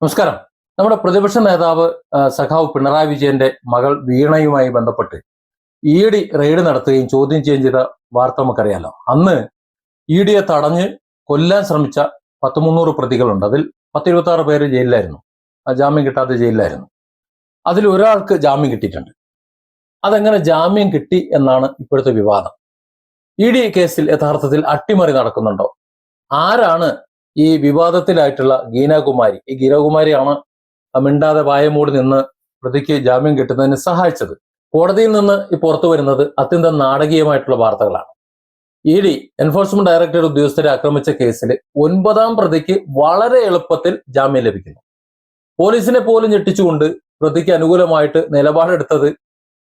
നമസ്കാരം. നമ്മുടെ പ്രതിപക്ഷ നേതാവ് സഖാവ് പിണറായി വിജയന്റെ മകൾ വീണയുമായി ബന്ധപ്പെട്ട് ഇ ഡി റെയ്ഡ് നടത്തുകയും ചോദ്യം ചെയ്യുകയും ചെയ്ത വാർത്ത നമുക്കറിയാലോ. അന്ന് ഇ ഡിയെ തടഞ്ഞ് കൊല്ലാൻ ശ്രമിച്ച 300 പ്രതികളുണ്ട്. അതിൽ 26 പേര് ജയിലിലായിരുന്നു, ജാമ്യം കിട്ടാതെ ജയിലിലായിരുന്നു. അതിൽ ഒരാൾക്ക് ജാമ്യം കിട്ടിയിട്ടുണ്ട്. അതെങ്ങനെ ജാമ്യം കിട്ടി എന്നാണ് ഇപ്പോഴത്തെ വിവാദം. ഇ ഡി കേസിൽ യഥാർത്ഥത്തിൽ അട്ടിമറി നടക്കുന്നുണ്ടോ? ആരാണ് ഈ വിവാദത്തിലായിട്ടുള്ള ഗീനാകുമാരി? ഈ ഗീനാകുമാരിയാണ് മിണ്ടാതെ വായമൂടി നിന്ന് പ്രതിക്ക് ജാമ്യം കിട്ടുന്നതിന് സഹായിച്ചത്. കോടതിയിൽ നിന്ന് ഈ പുറത്തു വരുന്നത് അത്യന്തം നാടകീയമായിട്ടുള്ള വാർത്തകളാണ്. ഇ ഡി എൻഫോഴ്സ്മെന്റ് ഡയറക്ടറേറ്റ് ഉദ്യോഗസ്ഥരെ ആക്രമിച്ച കേസിൽ 9ാം പ്രതിക്ക് വളരെ എളുപ്പത്തിൽ ജാമ്യം ലഭിക്കുന്നു. പോലീസിനെ പോലും ഞെട്ടിച്ചുകൊണ്ട് പ്രതിക്ക് അനുകൂലമായിട്ട് നിലപാടെടുത്തത്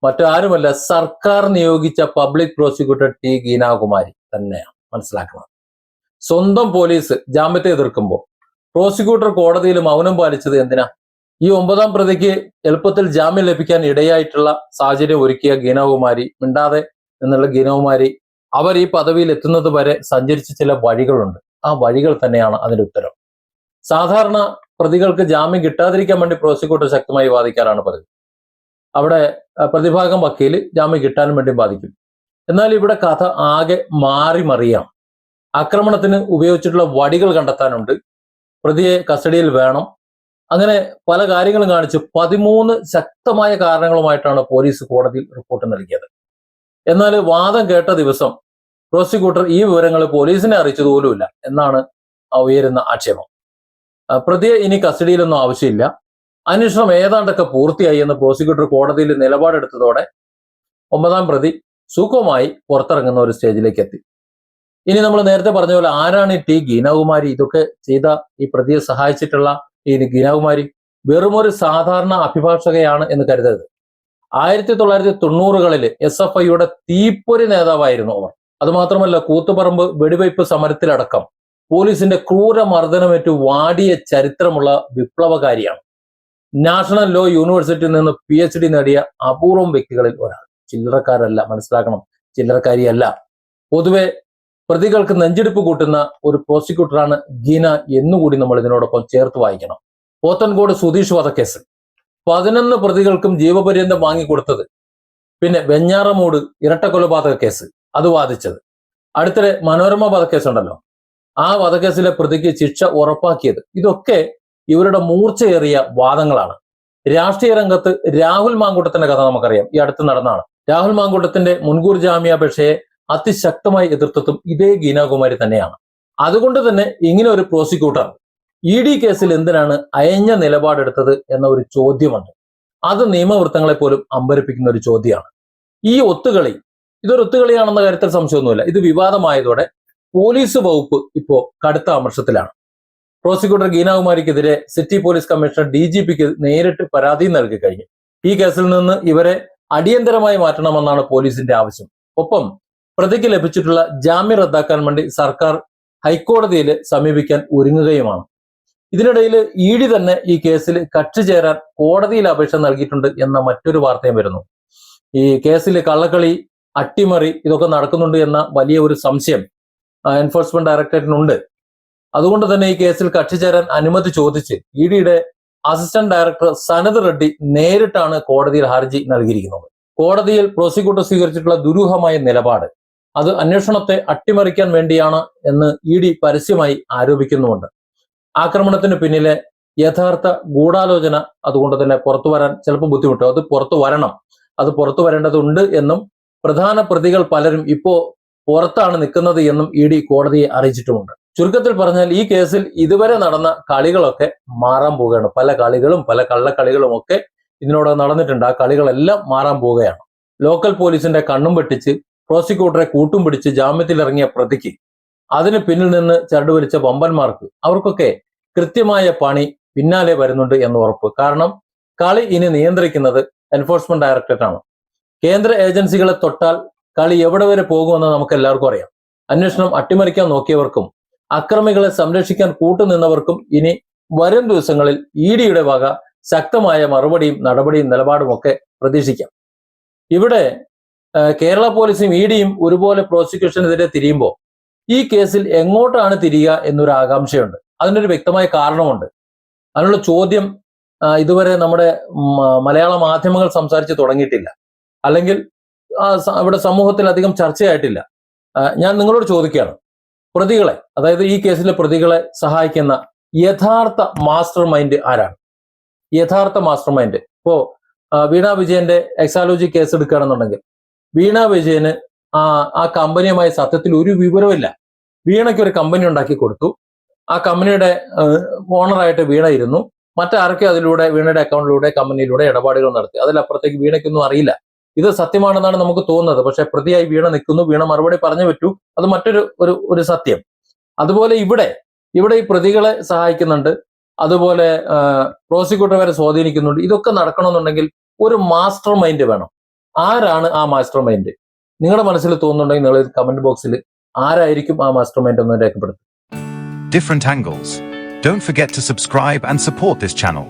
മറ്റാരുമല്ല, സർക്കാർ നിയോഗിച്ച പബ്ലിക് പ്രോസിക്യൂട്ടർ ടി ഗീനാകുമാരി തന്നെയാണ്. മനസ്സിലാക്കുന്നത്. സ്വന്തം പോലീസ് ജാമ്യത്തെ എതിർക്കുമ്പോൾ പ്രോസിക്യൂട്ടർ കോടതിയിൽ മൗനം പാലിച്ചത് എന്തിനാ? ഈ 9ാം പ്രതിക്ക് എളുപ്പത്തിൽ ജാമ്യം ലഭിക്കാൻ ഇടയായിട്ടുള്ള സാഹചര്യം ഒരുക്കിയ ഗീനാകുമാരി, മിണ്ടാതെ എന്നുള്ള ഗീനാകുമാരി, അവർ ഈ പദവിയിൽ എത്തുന്നത് വരെ സഞ്ചരിച്ച ചില വഴികളുണ്ട്. ആ വഴികൾ തന്നെയാണ് അതിന്റെ ഉത്തരം. സാധാരണ പ്രതികൾക്ക് ജാമ്യം കിട്ടാതിരിക്കാൻ വേണ്ടി പ്രോസിക്യൂട്ടർ ശക്തമായി വാദിക്കാറാണ് പതിവ്. അവിടെ പ്രതിഭാഗം വക്കീല് ജാമ്യം കിട്ടാനും വേണ്ടി വാദിക്കും. എന്നാൽ ഇവിടെ കഥ ആകെ മാറി മറിയാം. ആക്രമണത്തിന് ഉപയോഗിച്ചിട്ടുള്ള വടികൾ കണ്ടെത്താനുണ്ട്, പ്രതിയെ കസ്റ്റഡിയിൽ വേണം, അങ്ങനെ പല കാര്യങ്ങളും കാണിച്ച് 13 ശക്തമായ കാരണങ്ങളുമായിട്ടാണ് പോലീസ് കോടതിയിൽ റിപ്പോർട്ട് നൽകിയത്. എന്നാൽ വാദം കേട്ട ദിവസം പ്രോസിക്യൂട്ടർ ഈ വിവരങ്ങൾ പോലീസിനെ അറിയിച്ചത് പോലുമില്ല എന്നാണ് ഉയരുന്ന ആക്ഷേപം. പ്രതിയെ ഇനി കസ്റ്റഡിയിലൊന്നും ആവശ്യമില്ല, അന്വേഷണം ഏതാണ്ടൊക്കെ പൂർത്തിയായി എന്ന് പ്രോസിക്യൂട്ടർ കോടതിയിൽ നിലപാടെടുത്തതോടെ 9ാം പ്രതി സുഖമായി പുറത്തിറങ്ങുന്ന ഒരു സ്റ്റേജിലേക്ക് എത്തി. ഇനി നമ്മൾ നേരത്തെ പറഞ്ഞ പോലെ ആരാണ് ഈ ടി ഗീനാകുമാരി? ഇതൊക്കെ ചെയ്ത ഈ പ്രതിയെ സഹായിച്ചിട്ടുള്ള ഈ ഗീനാകുമാരി വെറുമൊരു സാധാരണ അഭിഭാഷകയാണ് എന്ന് കരുതരുത്. 1990കളിൽ SFIയുടെ തീപ്പൊരി നേതാവായിരുന്നു അവർ. അതുമാത്രമല്ല, കൂത്തുപറമ്പ് വെടിവയ്പ് സമരത്തിലടക്കം പോലീസിന്റെ ക്രൂര മർദ്ദനമേറ്റു വാടിയ ചരിത്രമുള്ള വിപ്ലവകാരിയാണ്. നാഷണൽ ലോ യൂണിവേഴ്സിറ്റിയിൽ നിന്ന് PhD നേടിയ അപൂർവം വ്യക്തികളിൽ ഒരാൾ. ചില്ലറക്കാരല്ല, മനസ്സിലാക്കണം, ചില്ലറക്കാരിയല്ല. പൊതുവെ പ്രതികൾക്ക് നെഞ്ചെടുപ്പ് കൂട്ടുന്ന ഒരു പ്രോസിക്യൂട്ടറാണ് ഗീന എന്നുകൂടി നമ്മൾ ഇതിനോടൊപ്പം ചേർത്ത് വായിക്കണം. പോത്തൻകോട് സുധീഷ് വധക്കേസ് 11 പ്രതികൾക്കും ജീവപര്യന്തം വാങ്ങിക്കൊടുത്തത്. പിന്നെ വെഞ്ഞാറമൂട് ഇരട്ടക്കൊലപാതക കേസ്, അത് വാദിച്ചത്. അടുത്തിടെ മനോരമ വധക്കേസ് ഉണ്ടല്ലോ, ആ വധക്കേസിലെ പ്രതിക്ക് ശിക്ഷ ഉറപ്പാക്കിയത്. ഇതൊക്കെ ഇവരുടെ മൂർച്ചയേറിയ വാദങ്ങളാണ്. രാഷ്ട്രീയ രംഗത്ത് രാഹുൽ മാങ്കൂട്ടത്തിന്റെ കഥ നമുക്കറിയാം, ഈ അടുത്ത് നടന്നാണ്. രാഹുൽ മാങ്കൂട്ടത്തിന്റെ മുൻകൂർ ജാമ്യാപേക്ഷയെ അതിശക്തമായി എതിർത്തതും ഇതേ ഗീനാകുമാരി തന്നെയാണ്. അതുകൊണ്ട് തന്നെ ഇങ്ങനെ ഒരു പ്രോസിക്യൂട്ടർ ഇ.ഡി. കേസിൽ എന്തിനാണ് അയഞ്ഞ നിലപാടെടുത്തത് എന്ന ഒരു ചോദ്യമുണ്ട്. അത് നിയമവൃത്തങ്ങളെ പോലും അമ്പരപ്പിക്കുന്ന ഒരു ചോദ്യമാണ്. ഈ ഒത്തുകളി, ഇതൊരു ഒത്തുകളിയാണെന്ന കാര്യത്തിൽ സംശയമൊന്നുമില്ല. ഇത് വിവാദമായതോടെ പോലീസ് വകുപ്പ് ഇപ്പോ കടുത്ത അമർഷത്തിലാണ്. പ്രോസിക്യൂട്ടർ ഗീനാകുമാരിക്കെതിരെ സിറ്റി പോലീസ് കമ്മീഷണർ DGPക്ക് നേരിട്ട് പരാതി നൽകി കഴിഞ്ഞു. ഈ കേസിൽ നിന്ന് ഇവരെ അടിയന്തരമായി മാറ്റണമെന്നാണ് പോലീസിന്റെ ആവശ്യം. ഒപ്പം പ്രതിക്ക് ലഭിച്ചിട്ടുള്ള ജാമ്യം റദ്ദാക്കാൻ വേണ്ടി സർക്കാർ ഹൈക്കോടതിയിൽ സമീപിക്കാൻ ഒരുങ്ങുകയുമാണ്. ഇതിനിടയിൽ ഇ.ഡി. തന്നെ ഈ കേസിൽ കക്ഷി ചേരാൻ കോടതിയിൽ അപേക്ഷ നൽകിയിട്ടുണ്ട് എന്ന മറ്റൊരു വാർത്തയും വരുന്നു. ഈ കേസിൽ കള്ളക്കളി, അട്ടിമറി ഇതൊക്കെ നടക്കുന്നുണ്ട് എന്ന വലിയ ഒരു സംശയം എൻഫോഴ്സ്മെന്റ് ഡയറക്ടറേറ്റിനുണ്ട്. അതുകൊണ്ട് തന്നെ ഈ കേസിൽ കക്ഷി ചേരാൻ അനുമതി ചോദിച്ച് ഇ.ഡിയുടെ അസിസ്റ്റന്റ് ഡയറക്ടർ സനത് റെഡ്ഡി നേരിട്ടാണ് കോടതിയിൽ ഹർജി നൽകിയിരിക്കുന്നത്. കോടതിയിൽ പ്രോസിക്യൂട്ടർ സ്വീകരിച്ചിട്ടുള്ള ദുരൂഹമായ നിലപാട് അത് അന്വേഷണത്തെ അട്ടിമറിക്കാൻ വേണ്ടിയാണ് എന്ന് ഇ.ഡി. പരസ്യമായി ആരോപിക്കുന്നുമുണ്ട്. ആക്രമണത്തിന് പിന്നിലെ യഥാർത്ഥ ഗൂഢാലോചന അതുകൊണ്ട് തന്നെ പുറത്തു വരാൻ ചിലപ്പോൾ ബുദ്ധിമുട്ടും. അത് പുറത്തു വരണം, അത് പുറത്തു വരേണ്ടതുണ്ട് എന്നും പ്രധാന പ്രതികൾ പലരും ഇപ്പോ പുറത്താണ് നിൽക്കുന്നത് എന്നും ഇ.ഡി. കോടതിയെ അറിയിച്ചിട്ടുമുണ്ട്. ചുരുക്കത്തിൽ പറഞ്ഞാൽ ഈ കേസിൽ ഇതുവരെ നടന്ന കളികളൊക്കെ മാറാൻ പോവുകയാണ്. പല കളികളും പല കള്ളക്കളികളും ഒക്കെ ഇതിനോട് നടന്നിട്ടുണ്ട്. ആ കളികളെല്ലാം മാറാൻ പോവുകയാണ്. ലോക്കൽ പോലീസിന്റെ കണ്ണും വെട്ടിച്ച് പ്രോസിക്യൂട്ടറെ കൂട്ടും പിടിച്ച് ജാമ്യത്തിലിറങ്ങിയ പ്രതിക്ക് അതിന് പിന്നിൽ നിന്ന് ചരട് വലിച്ച വമ്പന്മാർക്ക് അവർക്കൊക്കെ കൃത്യമായ പണി പിന്നാലെ വരുന്നുണ്ട് എന്ന് ഉറപ്പ്. കാരണം കളി ഇനി നിയന്ത്രിക്കുന്നത് എൻഫോഴ്സ്മെന്റ് ഡയറക്ടറേറ്റ് ആണ്. കേന്ദ്ര ഏജൻസികളെ തൊട്ടാൽ കളി എവിടെ വരെ പോകുമെന്ന് നമുക്ക് എല്ലാവർക്കും അറിയാം. അന്വേഷണം അട്ടിമറിക്കാൻ നോക്കിയവർക്കും അക്രമികളെ സംരക്ഷിക്കാൻ കൂട്ടുനിന്നവർക്കും ഇനി വരും ദിവസങ്ങളിൽ ഇ.ഡിയുടെ വക ശക്തമായ മറുപടിയും നടപടിയും നിലപാടും ഒക്കെ പ്രതീക്ഷിക്കാം. ഇവിടെ കേരള പോലീസും ഇ.ഡിയും ഒരുപോലെ പ്രോസിക്യൂഷനെതിരെ തിരിയുമ്പോൾ ഈ കേസിൽ എങ്ങോട്ടാണ് തിരിയുക എന്നൊരു ആകാംക്ഷയുണ്ട്. അതിനൊരു വ്യക്തമായ കാരണമുണ്ട്. അതിനുള്ള ചോദ്യം ഇതുവരെ നമ്മുടെ മലയാള മാധ്യമങ്ങൾ സംസാരിച്ച് തുടങ്ങിയിട്ടില്ല, അല്ലെങ്കിൽ ഇവിടെ സമൂഹത്തിൽ അധികം ചർച്ചയായിട്ടില്ല. ഞാൻ നിങ്ങളോട് ചോദിക്കുകയാണ്, പ്രതികളെ, അതായത് ഈ കേസിലെ പ്രതികളെ സഹായിക്കുന്ന യഥാർത്ഥ മാസ്റ്റർ മൈൻഡ് ആരാണ്? യഥാർത്ഥ മാസ്റ്റർ മൈൻഡ്. ഇപ്പോ വീണ വിജയന്റെ എക്സാലോജി കേസ് എടുക്കുകയാണെന്നുണ്ടെങ്കിൽ വീണ വിജയന് ആ കമ്പനിയുമായി സത്യത്തിൽ ഒരു വിവരമില്ല. വീണയ്ക്ക് ഒരു കമ്പനി ഉണ്ടാക്കി കൊടുത്തു, ആ കമ്പനിയുടെ ഓണറായിട്ട് വീണ ഇരുന്നു, മറ്റാരൊക്കെ അതിലൂടെ വീണയുടെ അക്കൗണ്ടിലൂടെ കമ്പനിയിലൂടെ ഇടപാടുകൾ നടത്തി. അതിലപ്പുറത്തേക്ക് വീണയ്ക്കൊന്നും അറിയില്ല. ഇത് സത്യമാണെന്നാണ് നമുക്ക് തോന്നുന്നത്. പക്ഷെ പ്രതിയായി വീണ നിൽക്കുന്നു, വീണ മറുപടി പറഞ്ഞു പറ്റൂ, അത് മറ്റൊരു ഒരു സത്യം. അതുപോലെ ഇവിടെ ഈ പ്രതികളെ സഹായിക്കുന്നുണ്ട്, അതുപോലെ പ്രോസിക്യൂട്ടർ വരെ സ്വാധീനിക്കുന്നുണ്ട്. ഇതൊക്കെ നടക്കണമെന്നുണ്ടെങ്കിൽ ഒരു മാസ്റ്റർ മൈൻഡ് വേണം. ആരാണ് ആ മാസ്റ്റർ മൈൻഡ്? നിങ്ങളുടെ മനസ്സിൽ തോന്നുന്നുണ്ടെങ്കിൽ നിങ്ങൾ കമന്റ് ബോക്സിൽ ആരായിരിക്കും ആ മാസ്റ്റർ മൈൻഡ് എന്ന് രേഖപ്പെടുത്തും. Different angles. Don't forget to subscribe and support this channel.